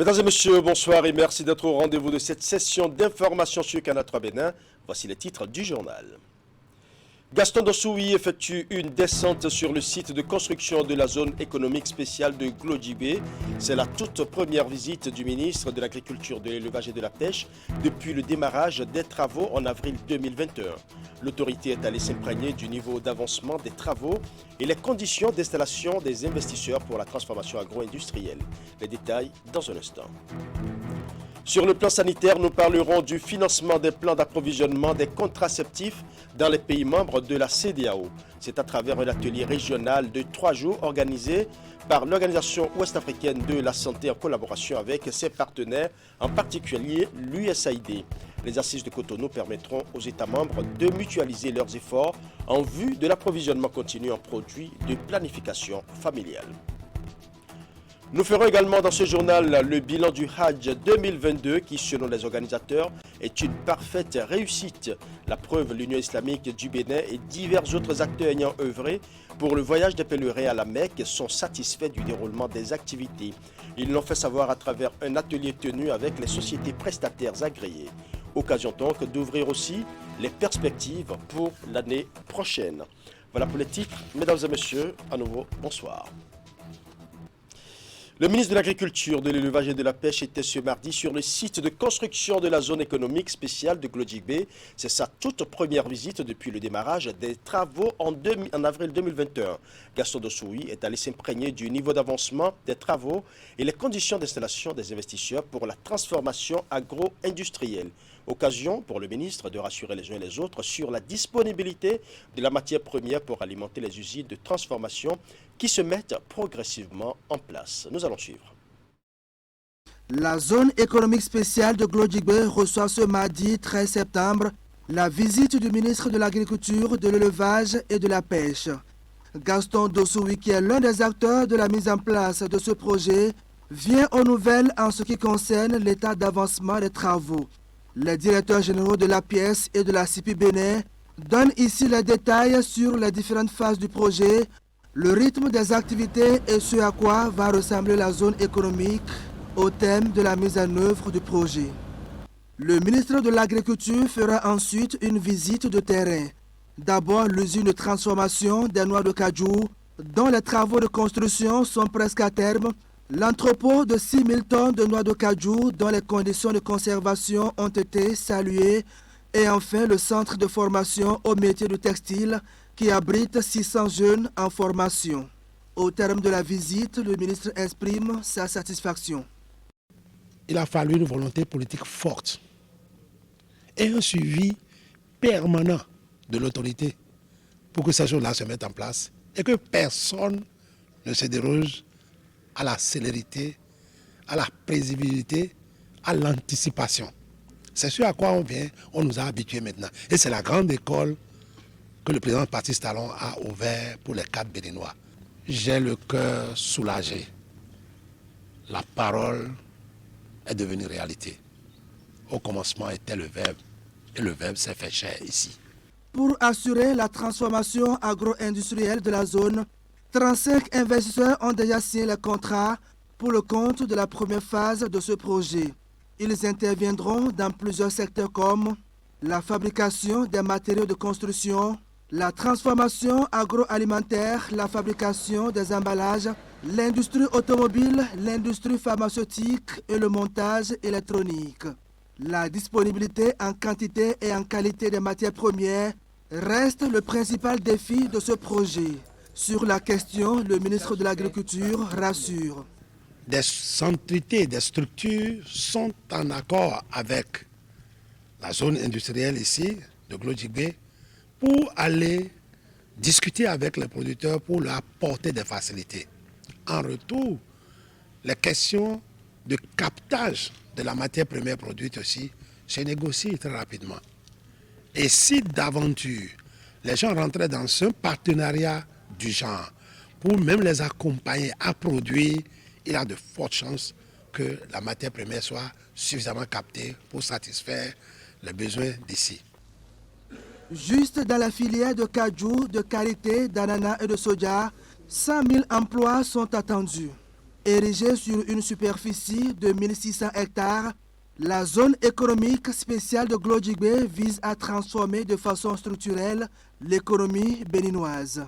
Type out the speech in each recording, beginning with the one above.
Mesdames et messieurs, bonsoir et merci d'être au rendez-vous de cette session d'information sur Canal 3 Bénin. Voici les titres du journal. Gaston Dossoui effectue une descente sur le site de construction de la zone économique spéciale de Glodjibé. C'est la toute première visite du ministre de l'Agriculture, de l'Élevage et de la Pêche depuis le démarrage des travaux en avril 2021. L'autorité est allée s'imprégner du niveau d'avancement des travaux et les conditions d'installation des investisseurs pour la transformation agro-industrielle. Les détails dans un instant. Sur le plan sanitaire, nous parlerons du financement des plans d'approvisionnement des contraceptifs dans les pays membres de la CEDEAO. C'est à travers un atelier régional de 3 jours organisé par l'Organisation ouest-africaine de la santé en collaboration avec ses partenaires, en particulier l'USAID. Les assises de Cotonou permettront aux États membres de mutualiser leurs efforts en vue de l'approvisionnement continu en produits de planification familiale. Nous ferons également dans ce journal le bilan du Hajj 2022 qui, selon les organisateurs, est une parfaite réussite. La preuve, l'Union islamique du Bénin et divers autres acteurs ayant œuvré pour le voyage des pèlerins à la Mecque sont satisfaits du déroulement des activités. Ils l'ont fait savoir à travers un atelier tenu avec les sociétés prestataires agréées. Occasion donc d'ouvrir aussi les perspectives pour l'année prochaine. Voilà pour les titres. Mesdames et messieurs, à nouveau, bonsoir. Le ministre de l'Agriculture, de l'Élevage et de la Pêche était ce mardi sur le site de construction de la zone économique spéciale de Glodjibé. C'est sa toute première visite depuis le démarrage des travaux en avril 2021. Gaston Dossoui est allé s'imprégner du niveau d'avancement des travaux et les conditions d'installation des investisseurs pour la transformation agro-industrielle. Occasion pour le ministre de rassurer les uns et les autres sur la disponibilité de la matière première pour alimenter les usines de transformation qui se mettent progressivement en place. Nous allons suivre. La zone économique spéciale de Glodjibé reçoit ce mardi 13 septembre la visite du ministre de l'Agriculture, de l'Élevage et de la Pêche. Gaston Dossoui, qui est l'un des acteurs de la mise en place de ce projet, vient aux nouvelles en ce qui concerne l'état d'avancement des travaux. Les directeurs généraux de l'APS et de la CIPI Bénin donnent ici les détails sur les différentes phases du projet, le rythme des activités et ce à quoi va ressembler la zone économique au thème de la mise en œuvre du projet. Le ministre de l'Agriculture fera ensuite une visite de terrain. D'abord l'usine de transformation des noix de cajou, dont les travaux de construction sont presque à terme, l'entrepôt de 6 000 tonnes de noix de cajou dont les conditions de conservation ont été saluées et enfin le centre de formation au métier du textile qui abrite 600 jeunes en formation. Au terme de la visite, le ministre exprime sa satisfaction. Il a fallu une volonté politique forte et un suivi permanent de l'autorité pour que ces choses-là se mettent en place et que personne ne se déroge à la célérité, à la prévisibilité, à l'anticipation. C'est ce à quoi on nous a habitués maintenant. Et c'est la grande école que le président Patrice Talon a ouvert pour les 4 Béninois. J'ai le cœur soulagé. La parole est devenue réalité. Au commencement était le verbe, et le verbe s'est fait chair ici. Pour assurer la transformation agro-industrielle de la zone, 35 investisseurs ont déjà signé le contrat pour le compte de la première phase de ce projet. Ils interviendront dans plusieurs secteurs comme la fabrication des matériaux de construction, la transformation agroalimentaire, la fabrication des emballages, l'industrie automobile, l'industrie pharmaceutique et le montage électronique. La disponibilité en quantité et en qualité des matières premières reste le principal défi de ce projet. Sur la question, le ministre de l'Agriculture rassure. Des entités, des structures sont en accord avec la zone industrielle ici, de Glodjibé, pour aller discuter avec les producteurs pour leur apporter des facilités. En retour, les questions de captage de la matière première produite aussi se négocient très rapidement. Et si d'aventure, les gens rentraient dans un partenariat du genre, pour même les accompagner à produire, il y a de fortes chances que la matière première soit suffisamment captée pour satisfaire les besoins d'ici. Juste dans la filière de cajou, de karité, d'ananas et de soja, 100 000 emplois sont attendus. Érigée sur une superficie de 1600 hectares, la zone économique spéciale de Glodjigbe vise à transformer de façon structurelle l'économie béninoise.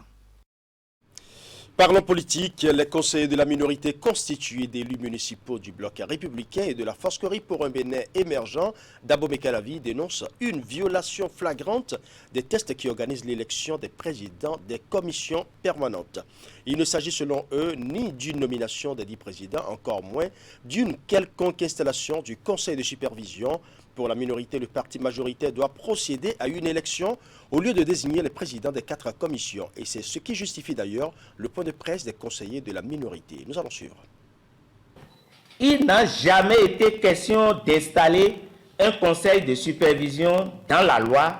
Parlons politique, les conseillers de la minorité constitués d'élus municipaux du bloc républicain et de la Forcerie pour un Bénin émergent d'Abomey Calavi dénoncent une violation flagrante des tests qui organisent l'élection des présidents des commissions permanentes. Il ne s'agit selon eux ni d'une nomination des 10 présidents, encore moins d'une quelconque installation du conseil de supervision. Pour la minorité, le parti majoritaire doit procéder à une élection au lieu de désigner les présidents des 4 commissions. Et c'est ce qui justifie d'ailleurs le point de presse des conseillers de la minorité. Nous allons suivre. Il n'a jamais été question d'installer un conseil de supervision dans la loi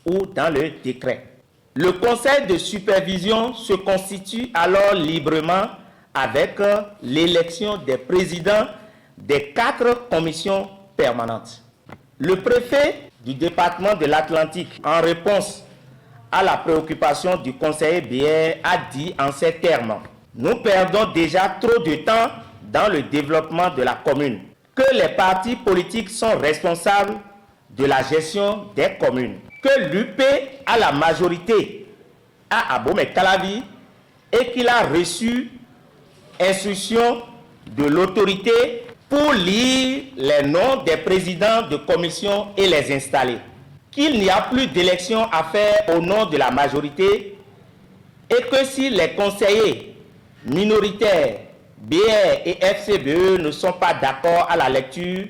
ou dans le décret. Le conseil de supervision se constitue alors librement avec l'élection des présidents des 4 commissions permanentes. Le préfet du département de l'Atlantique, en réponse à la préoccupation du conseiller BR, a dit en ces termes: nous perdons déjà trop de temps dans le développement de la commune, que les partis politiques sont responsables de la gestion des communes, que l'UP a la majorité à Abomey Calavi et qu'il a reçu instruction de l'autorité pour lire les noms des présidents de commission et les installer. Qu'il n'y a plus d'élection à faire au nom de la majorité et que si les conseillers minoritaires BR et FCBE ne sont pas d'accord à la lecture,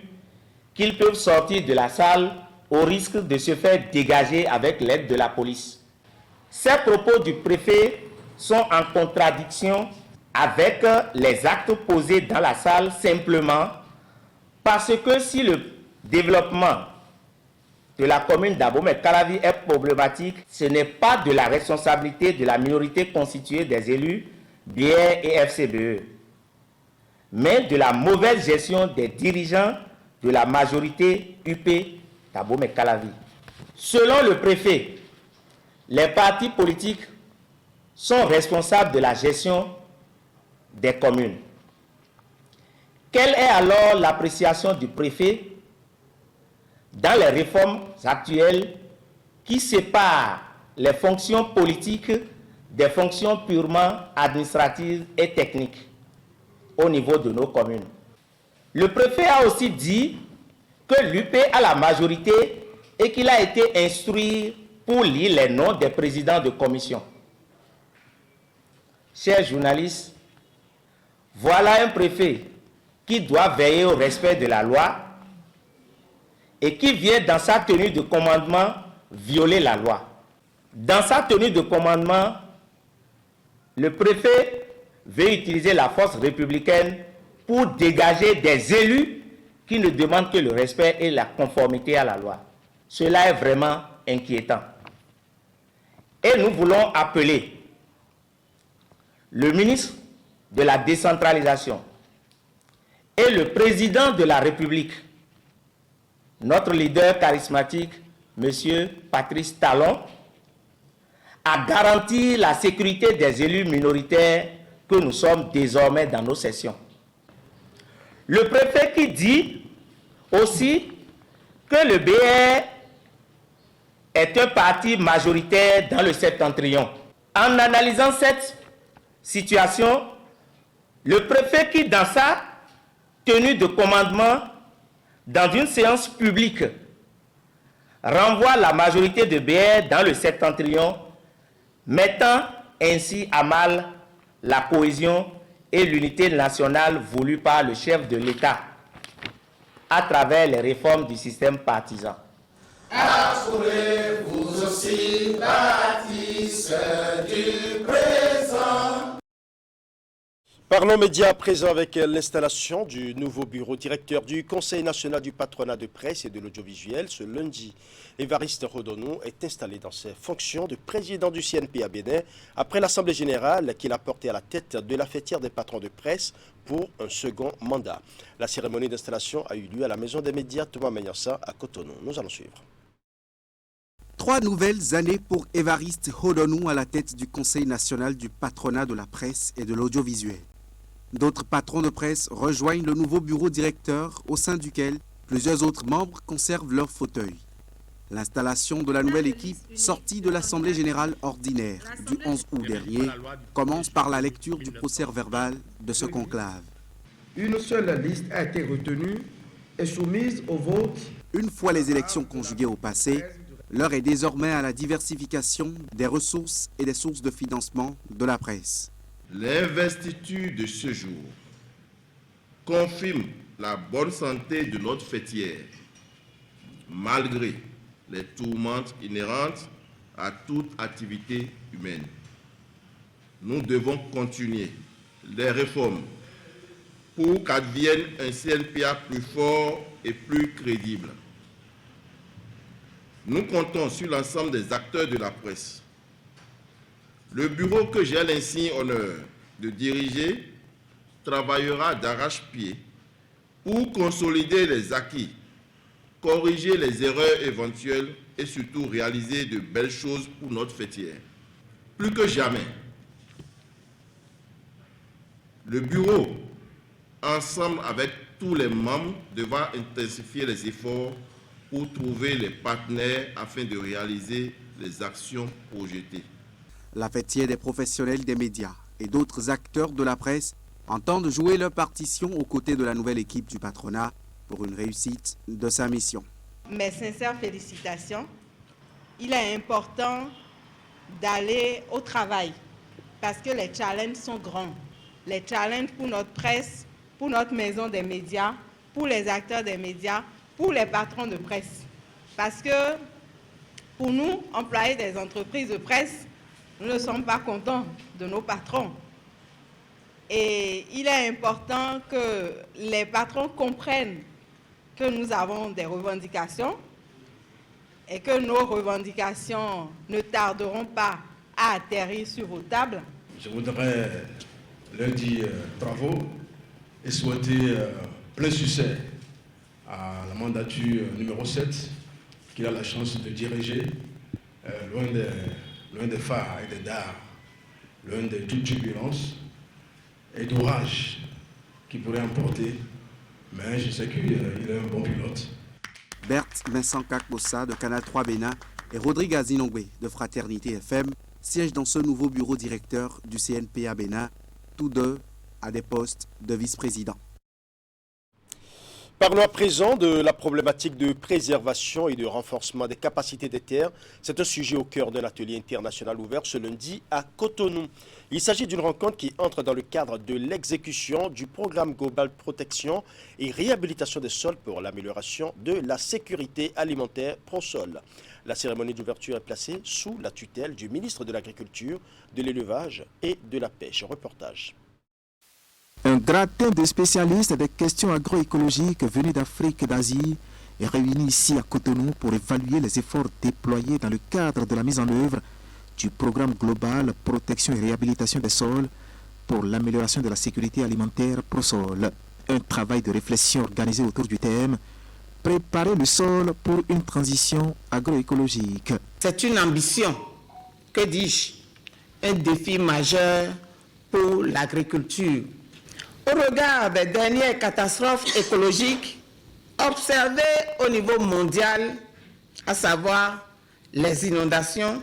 qu'ils peuvent sortir de la salle au risque de se faire dégager avec l'aide de la police. Ces propos du préfet sont en contradiction avec les actes posés dans la salle, simplement parce que si le développement de la commune d'Abomey Calavi est problématique, ce n'est pas de la responsabilité de la minorité constituée des élus BR et FCBE, mais de la mauvaise gestion des dirigeants de la majorité UP d'Abomey Calavi. Selon le préfet, les partis politiques sont responsables de la gestion des communes. Quelle est alors l'appréciation du préfet dans les réformes actuelles qui séparent les fonctions politiques des fonctions purement administratives et techniques au niveau de nos communes? Le préfet a aussi dit que l'UP a la majorité et qu'il a été instruit pour lire les noms des présidents de commission. Chers journalistes, voilà un préfet qui doit veiller au respect de la loi et qui vient dans sa tenue de commandement violer la loi. Dans sa tenue de commandement, le préfet veut utiliser la force républicaine pour dégager des élus qui ne demandent que le respect et la conformité à la loi. Cela est vraiment inquiétant. Et nous voulons appeler le ministre de la décentralisation et le président de la République, notre leader charismatique, M. Patrice Talon, à garantir la sécurité des élus minoritaires que nous sommes désormais dans nos sessions. Le préfet qui dit aussi que le BR est un parti majoritaire dans le septentrion. En analysant cette situation, le préfet qui, dans sa tenue de commandement, dans une séance publique, renvoie la majorité de BR dans le septentrion, mettant ainsi à mal la cohésion et l'unité nationale voulue par le chef de l'État à travers les réformes du système partisan. Assurez-vous aussi bâtisse du présent. Parlons médias à présent avec l'installation du nouveau bureau directeur du Conseil national du patronat de presse et de l'audiovisuel. Ce lundi, Évariste Rodonou est installé dans ses fonctions de président du CNP à Bénin après l'Assemblée générale qu'il a porté à la tête de la fêtière des patrons de presse pour un second mandat. La cérémonie d'installation a eu lieu à la Maison des médias Thomas Menyassa à Cotonou. Nous allons suivre. 3 nouvelles années pour Évariste Rodonou à la tête du Conseil national du patronat de la presse et de l'audiovisuel. D'autres patrons de presse rejoignent le nouveau bureau directeur au sein duquel plusieurs autres membres conservent leur fauteuil. L'installation de la nouvelle équipe sortie de l'Assemblée générale ordinaire du 11 août dernier commence par la lecture du procès-verbal de ce conclave. Une seule liste a été retenue et soumise au vote. Une fois les élections conjuguées au passé, l'heure est désormais à la diversification des ressources et des sources de financement de la presse. L'investiture de ce jour confirme la bonne santé de notre fêtière, malgré les tourmentes inhérentes à toute activité humaine. Nous devons continuer les réformes pour qu'advienne un CNPA plus fort et plus crédible. Nous comptons sur l'ensemble des acteurs de la presse. Le bureau que j'ai l'insigne honneur de diriger travaillera d'arrache-pied pour consolider les acquis, corriger les erreurs éventuelles et surtout réaliser de belles choses pour notre fêtière. Plus que jamais, le bureau, ensemble avec tous les membres, devra intensifier les efforts pour trouver les partenaires afin de réaliser les actions projetées. La fêtière des professionnels des médias et d'autres acteurs de la presse entendent jouer leur partition aux côtés de la nouvelle équipe du patronat pour une réussite de sa mission. Mes sincères félicitations. Il est important d'aller au travail parce que les challenges sont grands. Les challenges pour notre presse, pour notre maison des médias, pour les acteurs des médias, pour les patrons de presse. Parce que pour nous, employés des entreprises de presse, nous ne sommes pas contents de nos patrons. Et il est important que les patrons comprennent que nous avons des revendications et que nos revendications ne tarderont pas à atterrir sur vos tables. Je voudrais leur dire bravo et souhaiter plein succès à la mandature numéro 7 qu'il a la chance de diriger, loin des phares et des dards, loin de toute turbulence et d'orage qui pourrait emporter, mais je sais qu'il est un bon pilote. Berthe Vincent Kakbossa de Canal 3 Bénin et Rodrigue Azinongwe de Fraternité FM siègent dans ce nouveau bureau directeur du CNPA Bénin, tous deux à des postes de vice-président. Parlons à présent de la problématique de préservation et de renforcement des capacités des terres. C'est un sujet au cœur d'un atelier international ouvert ce lundi à Cotonou. Il s'agit d'une rencontre qui entre dans le cadre de l'exécution du programme global protection et réhabilitation des sols pour l'amélioration de la sécurité alimentaire ProSol. La cérémonie d'ouverture est placée sous la tutelle du ministre de l'Agriculture, de l'Élevage et de la Pêche. Reportage. Un gratin de spécialistes des questions agroécologiques venus d'Afrique et d'Asie est réuni ici à Cotonou pour évaluer les efforts déployés dans le cadre de la mise en œuvre du programme global protection et réhabilitation des sols pour l'amélioration de la sécurité alimentaire ProSol. Un travail de réflexion organisé autour du thème « Préparer le sol pour une transition agroécologique ». C'est une ambition, que dis-je, un défi majeur pour l'agriculture. Au regard des dernières catastrophes écologiques observées au niveau mondial, à savoir les inondations,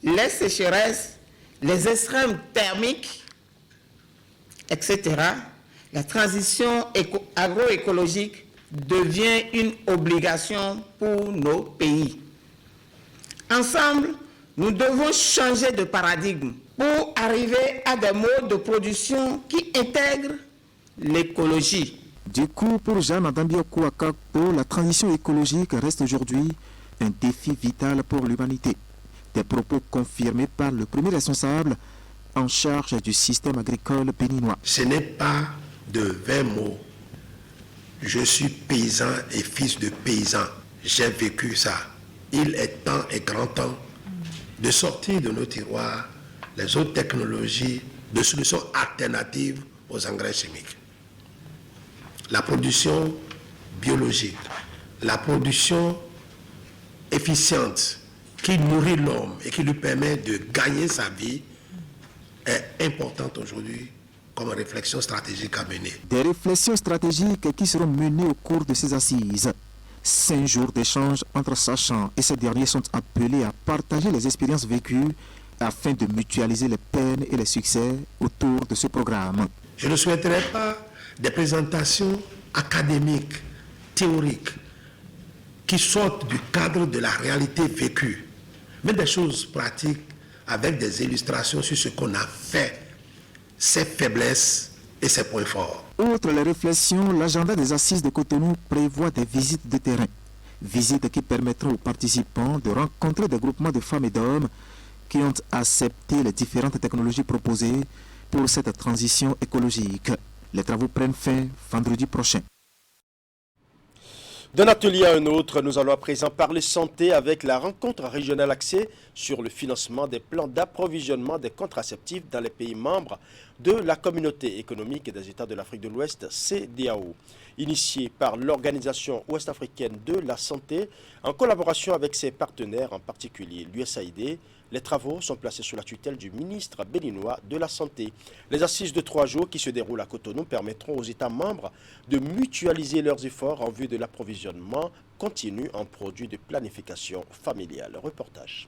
les sécheresses, les extrêmes thermiques, etc., la transition agroécologique devient une obligation pour nos pays. Ensemble, nous devons changer de paradigme pour arriver à des modes de production qui intègrent l'écologie. Du coup, pour Jeanne Adambia Kouakakpo, la transition écologique reste aujourd'hui un défi vital pour l'humanité. Des propos confirmés par le premier responsable en charge du système agricole béninois. Ce n'est pas de 20 mots. Je suis paysan et fils de paysan. J'ai vécu ça. Il est temps et grand temps de sortir de nos tiroirs les autres technologies de solutions alternatives aux engrais chimiques. La production biologique, la production efficiente qui nourrit l'homme et qui lui permet de gagner sa vie est importante aujourd'hui comme réflexion stratégique à mener. Des réflexions stratégiques qui seront menées au cours de ces assises. 5 jours d'échange entre sachants et ces derniers sont appelés à partager les expériences vécues afin de mutualiser les peines et les succès autour de ce programme. Je ne souhaiterais pas des présentations académiques, théoriques, qui sortent du cadre de la réalité vécue, mais des choses pratiques avec des illustrations sur ce qu'on a fait, ses faiblesses et ses points forts. Outre les réflexions, l'agenda des assises de Cotonou prévoit des visites de terrain. Visites qui permettront aux participants de rencontrer des groupements de femmes et d'hommes qui ont accepté les différentes technologies proposées pour cette transition écologique. Les travaux prennent fin vendredi prochain. D'un atelier à un autre, nous allons à présent parler santé avec la rencontre régionale axée sur le financement des plans d'approvisionnement des contraceptifs dans les pays membres de la communauté économique des États de l'Afrique de l'Ouest, CEDEAO. Initiée par l'Organisation ouest-africaine de la santé, en collaboration avec ses partenaires, en particulier l'USAID, les travaux sont placés sous la tutelle du ministre béninois de la Santé. Les assises de 3 jours qui se déroulent à Cotonou permettront aux États membres de mutualiser leurs efforts en vue de l'approvisionnement continu en produits de planification familiale. Reportage.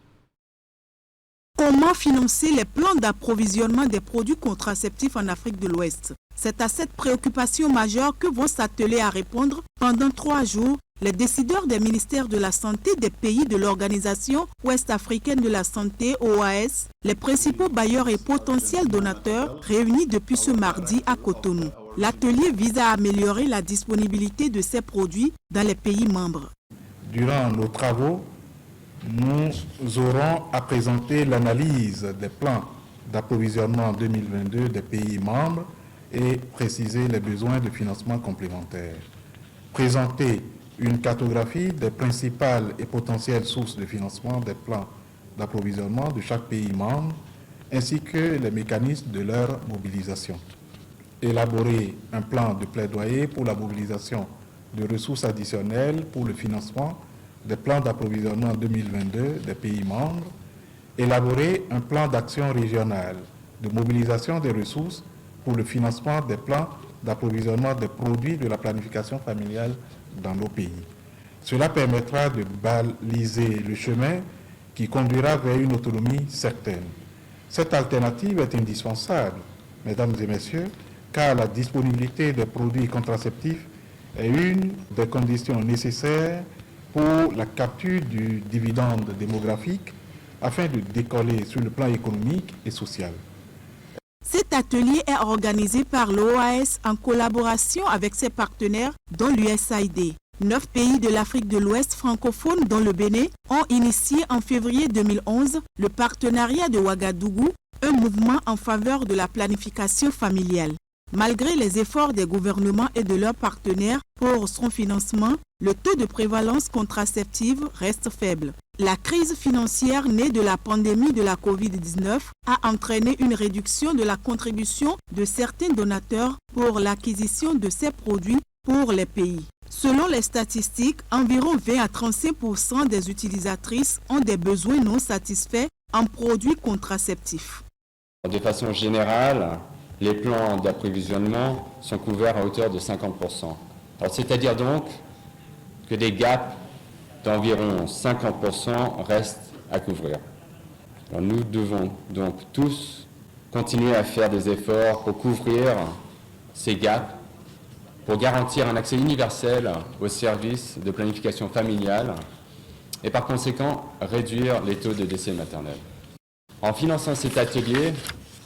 Comment financer les plans d'approvisionnement des produits contraceptifs en Afrique de l'Ouest? C'est à cette préoccupation majeure que vont s'atteler à répondre pendant 3 jours les décideurs des ministères de la Santé des pays de l'Organisation ouest-africaine de la santé, OAS, les principaux bailleurs et potentiels donateurs réunis depuis ce mardi à Cotonou. L'atelier vise à améliorer la disponibilité de ces produits dans les pays membres. Durant nos travaux, nous aurons à présenter l'analyse des plans d'approvisionnement 2022 des pays membres et préciser les besoins de financement complémentaires. Présenter une cartographie des principales et potentielles sources de financement des plans d'approvisionnement de chaque pays membre, ainsi que les mécanismes de leur mobilisation. Élaborer un plan de plaidoyer pour la mobilisation de ressources additionnelles pour le financement des plans d'approvisionnement 2022 des pays membres. Élaborer un plan d'action régional de mobilisation des ressources pour le financement des plans d'approvisionnement des produits de la planification familiale dans nos pays. Cela permettra de baliser le chemin qui conduira vers une autonomie certaine. Cette alternative est indispensable, mesdames et messieurs, car la disponibilité des produits contraceptifs est une des conditions nécessaires pour la capture du dividende démographique afin de décoller sur le plan économique et social. Cet atelier est organisé par l'OAS en collaboration avec ses partenaires, dont l'USAID. 9 pays de l'Afrique de l'Ouest francophone, dont le Bénin, ont initié en février 2011 le partenariat de Ouagadougou, un mouvement en faveur de la planification familiale. Malgré les efforts des gouvernements et de leurs partenaires pour son financement, le taux de prévalence contraceptive reste faible. La crise financière née de la pandémie de la Covid-19 a entraîné une réduction de la contribution de certains donateurs pour l'acquisition de ces produits pour les pays. Selon les statistiques, environ 20 à 35% des utilisatrices ont des besoins non satisfaits en produits contraceptifs. De façon générale, les plans d'approvisionnement sont couverts à hauteur de 50%. C'est-à-dire donc que des gaps d'environ 50% restent à couvrir. Alors nous devons donc tous continuer à faire des efforts pour couvrir ces gaps, pour garantir un accès universel aux services de planification familiale et par conséquent réduire les taux de décès maternels. En finançant cet atelier,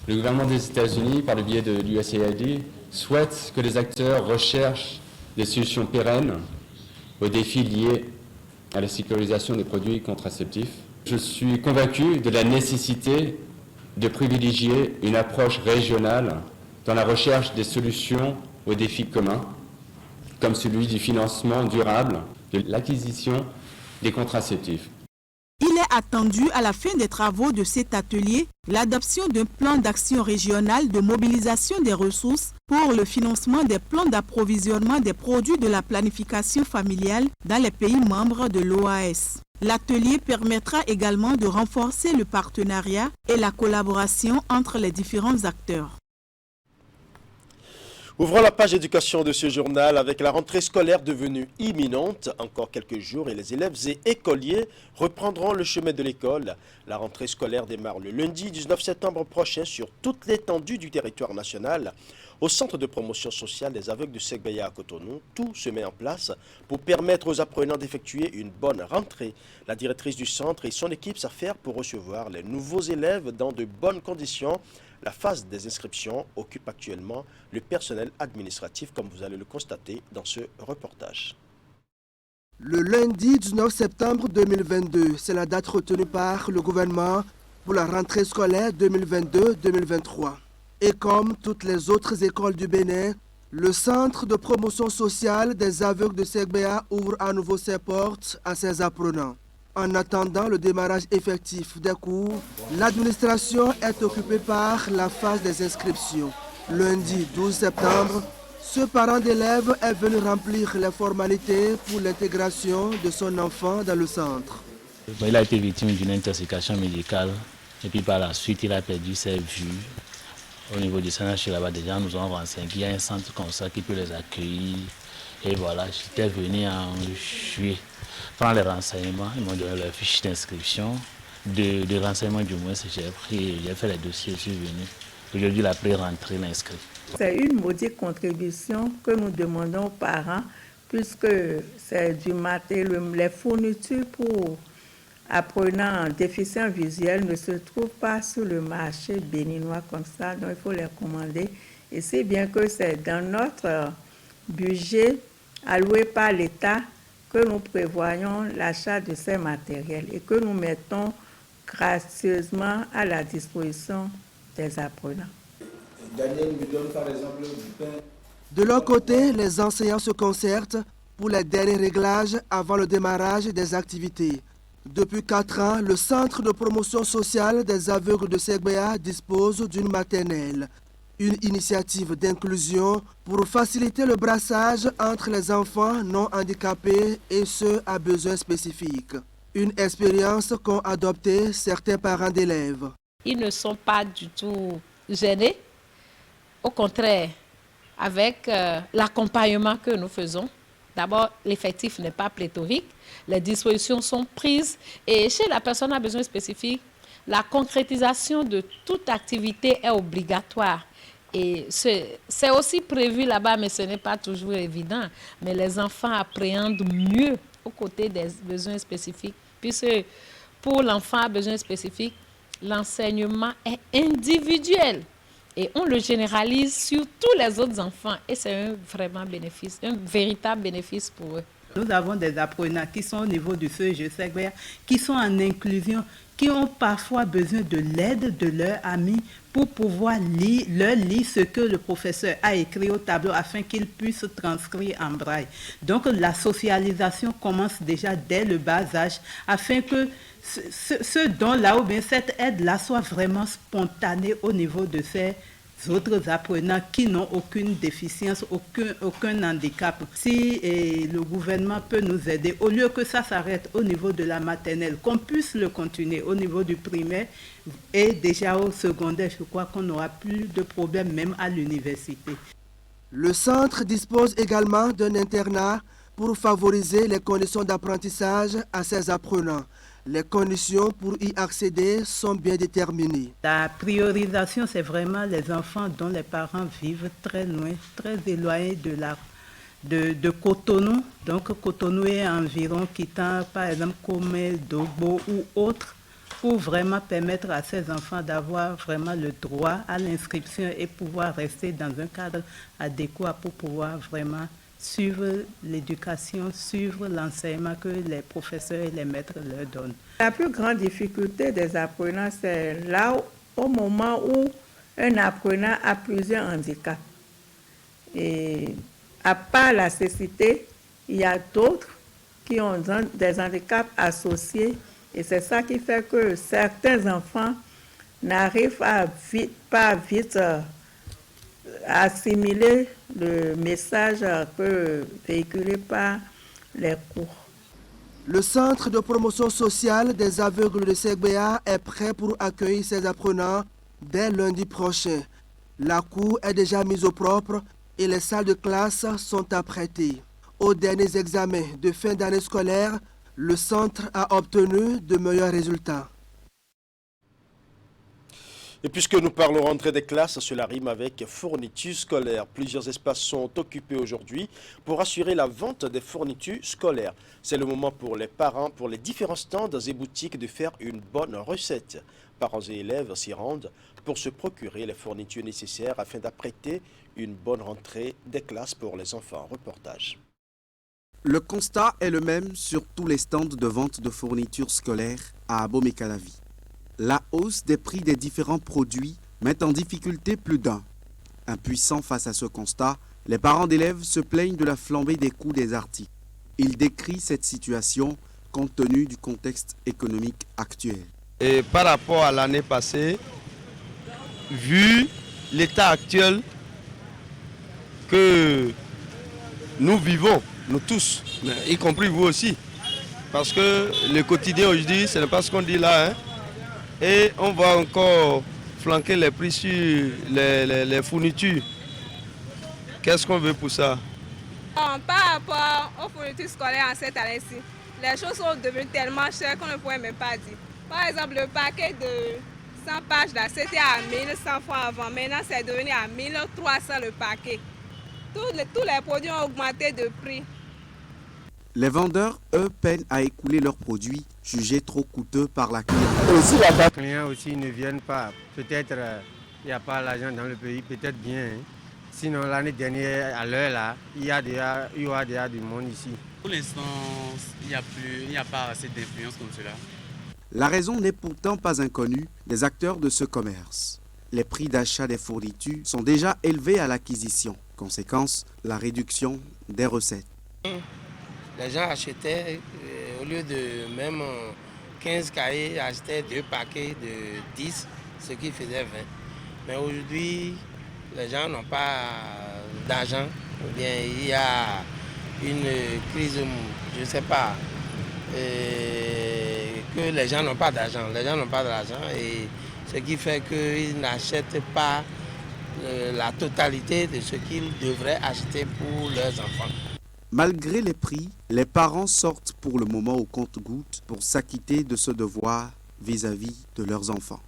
le gouvernement des États-Unis, par le biais de l'USAID, souhaite que les acteurs recherchent des solutions pérennes aux défis liés à la sécurisation des produits contraceptifs. Je suis convaincu de la nécessité de privilégier une approche régionale dans la recherche des solutions aux défis communs, comme celui du financement durable de l'acquisition des contraceptifs. Il est attendu à la fin des travaux de cet atelier l'adoption d'un plan d'action régional de mobilisation des ressources pour le financement des plans d'approvisionnement des produits de la planification familiale dans les pays membres de l'OAS. L'atelier permettra également de renforcer le partenariat et la collaboration entre les différents acteurs. Ouvrons la page éducation de ce journal avec la rentrée scolaire devenue imminente. Encore quelques jours et les élèves et écoliers reprendront le chemin de l'école. La rentrée scolaire démarre le lundi 19 septembre prochain sur toute l'étendue du territoire national. Au centre de promotion sociale des aveugles de Segbaya à Cotonou, tout se met en place pour permettre aux apprenants d'effectuer une bonne rentrée. La directrice du centre et son équipe s'affairent pour recevoir les nouveaux élèves dans de bonnes conditions. La phase des inscriptions occupe actuellement le personnel administratif, comme vous allez le constater dans ce reportage. Le lundi 19 septembre 2022, c'est la date retenue par le gouvernement pour la rentrée scolaire 2022-2023. Et comme toutes les autres écoles du Bénin, le Centre de promotion sociale des aveugles de Segbaya ouvre à nouveau ses portes à ses apprenants. En attendant le démarrage effectif des cours, l'administration est occupée par la phase des inscriptions. Lundi 12 septembre, ce parent d'élève est venu remplir les formalités pour l'intégration de son enfant dans le centre. Il a été victime d'une intoxication médicale et puis par la suite il a perdu ses vues. Au niveau du CNH là-bas, déjà nous avons renseigné qu'il y a un centre comme ça qui peut les accueillir. Et voilà, j'étais venu en juillet prendre les renseignements, ils m'ont donné leur fiche d'inscription. De renseignements du moins, j'ai pris, j'ai fait les dossiers, je suis venu. Aujourd'hui, la pré-rentrée l'inscrit. C'est une maudite contribution que nous demandons aux parents, puisque c'est du matériel, les fournitures pour apprenants déficients visuels ne se trouvent pas sur le marché béninois comme ça, donc il faut les commander. Et c'est bien que c'est dans notre budget alloué par l'État que nous prévoyons l'achat de ces matériels et que nous mettons gracieusement à la disposition des apprenants. Daniel me donne par exemple du pain. De leur côté, les enseignants se concertent pour les derniers réglages avant le démarrage des activités. Depuis 4 ans, le Centre de promotion sociale des aveugles de Segbaya dispose d'une maternelle. Une initiative d'inclusion pour faciliter le brassage entre les enfants non handicapés et ceux à besoins spécifiques. Une expérience qu'ont adoptée certains parents d'élèves. Ils ne sont pas du tout gênés. Au contraire, avec l'accompagnement que nous faisons, d'abord, l'effectif n'est pas pléthorique, les dispositions sont prises et chez la personne à besoins spécifiques, la concrétisation de toute activité est obligatoire. Et c'est aussi prévu là-bas, mais ce n'est pas toujours évident. Mais les enfants appréhendent mieux aux côtés des besoins spécifiques, puisque pour l'enfant à besoins spécifiques, l'enseignement est individuel. Et on le généralise sur tous les autres enfants. Et c'est un véritable bénéfice pour eux. Nous avons des apprenants qui sont au niveau du CEG Segbaya, qui sont en inclusion, qui ont parfois besoin de l'aide de leurs amis pour pouvoir leur lire ce que le professeur a écrit au tableau afin qu'ils puissent transcrire en braille. Donc la socialisation commence déjà dès le bas âge afin que ce don-là ou bien cette aide-là soit vraiment spontanée au niveau de ces autres apprenants qui n'ont aucune déficience, aucun handicap. Si le gouvernement peut nous aider, au lieu que ça s'arrête au niveau de la maternelle, qu'on puisse le continuer au niveau du primaire et déjà au secondaire, je crois qu'on n'aura plus de problème même à l'université. Le centre dispose également d'un internat pour favoriser les conditions d'apprentissage à ses apprenants. Les conditions pour y accéder sont bien déterminées. La priorisation, c'est vraiment les enfants dont les parents vivent très loin, très éloignés de Cotonou. Donc Cotonou est environ quittant par exemple Komé, Dogbo ou autres, pour vraiment permettre à ces enfants d'avoir vraiment le droit à l'inscription et pouvoir rester dans un cadre adéquat pour pouvoir vraiment suivre l'éducation, suivre l'enseignement que les professeurs et les maîtres leur donnent. La plus grande difficulté des apprenants, c'est là au moment où un apprenant a plusieurs handicaps. Et à part la cécité, il y a d'autres qui ont des handicaps associés. Et c'est ça qui fait que certains enfants n'arrivent pas vite à assimiler le message véhiculé par les cours. Le Centre de promotion sociale des aveugles de Segbaya est prêt pour accueillir ses apprenants dès lundi prochain. La cour est déjà mise au propre et les salles de classe sont apprêtées. Aux derniers examens de fin d'année scolaire, le centre a obtenu de meilleurs résultats. Et puisque nous parlons rentrée des classes, cela rime avec fournitures scolaires. Plusieurs espaces sont occupés aujourd'hui pour assurer la vente des fournitures scolaires. C'est le moment pour les parents, pour les différents stands et boutiques de faire une bonne recette. Parents et élèves s'y rendent pour se procurer les fournitures nécessaires afin d'apprêter une bonne rentrée des classes pour les enfants. Reportage. Le constat est le même sur tous les stands de vente de fournitures scolaires à Abomey-Calavi. La hausse des prix des différents produits met en difficulté plus d'un. Impuissants face à ce constat, les parents d'élèves se plaignent de la flambée des coûts des articles. Ils décrivent cette situation compte tenu du contexte économique actuel. Et par rapport à l'année passée, vu l'état actuel que nous vivons, nous tous, y compris vous aussi, parce que le quotidien aujourd'hui, ce n'est pas ce qu'on dit là, hein. Et on va encore flanquer les prix sur les fournitures. Qu'est-ce qu'on veut pour ça? Par rapport aux fournitures scolaires en cette année-ci, les choses sont devenues tellement chères qu'on ne pourrait même pas dire. Par exemple, le paquet de 100 pages là, c'était à 1100 francs avant. Maintenant, c'est devenu à 1300 le paquet. Tous les produits ont augmenté de prix. Les vendeurs, eux, peinent à écouler leurs produits, jugés trop coûteux par la clientèle. Les clients aussi ne viennent pas. Peut-être il n'y a pas l'argent dans le pays, peut-être bien. Hein. Sinon, l'année dernière, à l'heure là, il y aura déjà du monde ici. Pour l'instant, il n'y a pas assez d'influence comme cela. La raison n'est pourtant pas inconnue des acteurs de ce commerce. Les prix d'achat des fournitures sont déjà élevés à l'acquisition. Conséquence, la réduction des recettes. Les gens achetaient, au lieu de même 15 cahiers, achetaient 2 paquets de 10, ce qui faisait 20. Mais aujourd'hui, les gens n'ont pas d'argent. Ou bien il y a une crise, je ne sais pas, que les gens n'ont pas d'argent. Les gens n'ont pas d'argent et ce qui fait qu'ils n'achètent pas la totalité de ce qu'ils devraient acheter pour leurs enfants. Malgré les prix, les parents sortent pour le moment au compte-gouttes pour s'acquitter de ce devoir vis-à-vis de leurs enfants.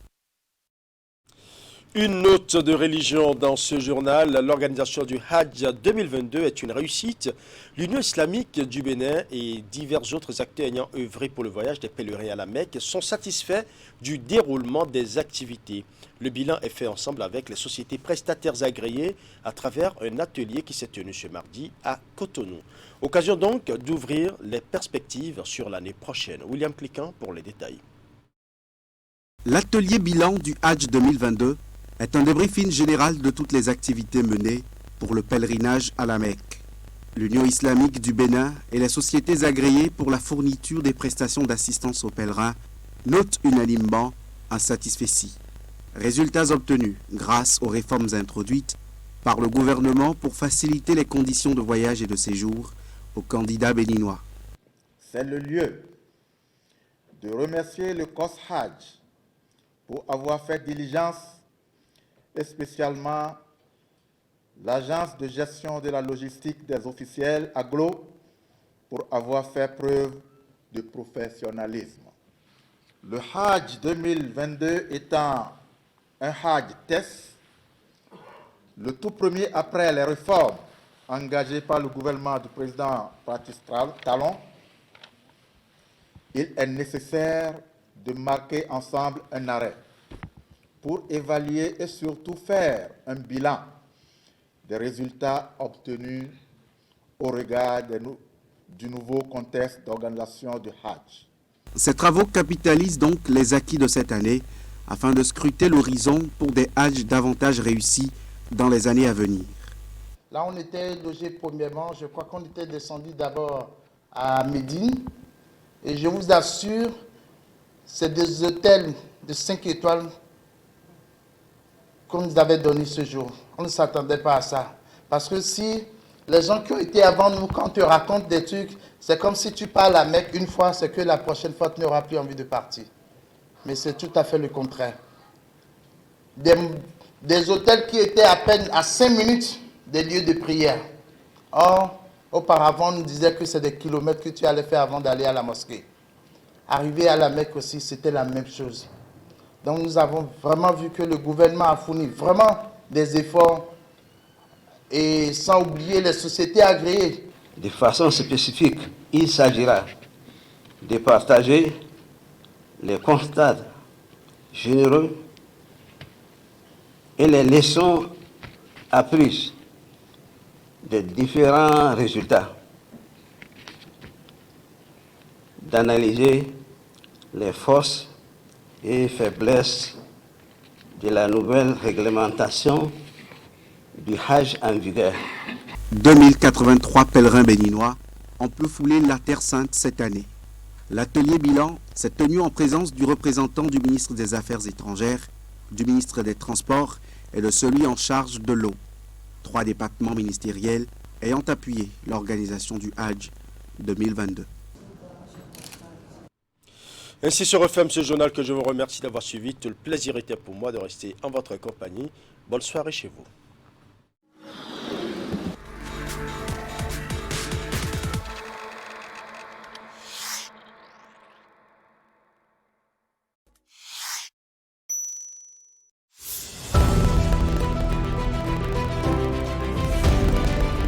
Une note de religion dans ce journal. L'organisation du Hajj 2022 est une réussite. L'Union islamique du Bénin et divers autres acteurs ayant œuvré pour le voyage des pèlerins à la Mecque sont satisfaits du déroulement des activités. Le bilan est fait ensemble avec les sociétés prestataires agréées à travers un atelier qui s'est tenu ce mardi à Cotonou. Occasion donc d'ouvrir les perspectives sur l'année prochaine. William Cliquant pour les détails. L'atelier bilan du Hajj 2022 est un débriefing général de toutes les activités menées pour le pèlerinage à la Mecque. L'Union islamique du Bénin et les sociétés agréées pour la fourniture des prestations d'assistance aux pèlerins notent unanimement un satisfecit. Résultats obtenus grâce aux réformes introduites par le gouvernement pour faciliter les conditions de voyage et de séjour aux candidats béninois. C'est le lieu de remercier le COS Hajj pour avoir fait diligence et spécialement l'Agence de gestion de la logistique des officiels AGLO pour avoir fait preuve de professionnalisme. Le Hajj 2022 étant un Hajj test, le tout premier après les réformes engagées par le gouvernement du président Patrice Talon, il est nécessaire de marquer ensemble un arrêt pour évaluer et surtout faire un bilan des résultats obtenus au regard du nouveau contexte d'organisation du Hajj. Ces travaux capitalisent donc les acquis de cette année afin de scruter l'horizon pour des Hajj davantage réussis dans les années à venir. Là, on était logé premièrement, je crois qu'on était descendu d'abord à Médine. Et je vous assure, c'est des hôtels de 5 étoiles qu'on nous avait donné ce jour. On ne s'attendait pas à ça. Parce que si les gens qui ont été avant nous, quand tu racontes des trucs, c'est comme si tu parles à Mecque une fois, c'est que la prochaine fois, tu n'auras plus envie de partir. Mais c'est tout à fait le contraire. Des hôtels qui étaient à peine à 5 minutes des lieux de prière. Or, auparavant, on nous disait que c'est des kilomètres que tu allais faire avant d'aller à la mosquée. Arriver à la Mecque aussi, c'était la même chose. Donc nous avons vraiment vu que le gouvernement a fourni vraiment des efforts et sans oublier les sociétés agréées. De façon spécifique, il s'agira de partager les constats généreux et les leçons apprises des différents résultats, d'analyser les forces et faiblesses de la nouvelle réglementation du Hajj en vigueur. 2083 pèlerins béninois ont pu fouler la Terre Sainte cette année. L'atelier bilan s'est tenu en présence du représentant du ministre des Affaires étrangères, du ministre des Transports et de celui en charge de l'eau. 3 départements ministériels ayant appuyé l'organisation du Hajj 2022. Ainsi se referme ce journal que je vous remercie d'avoir suivi. Tout le plaisir était pour moi de rester en votre compagnie. Bonne soirée chez vous.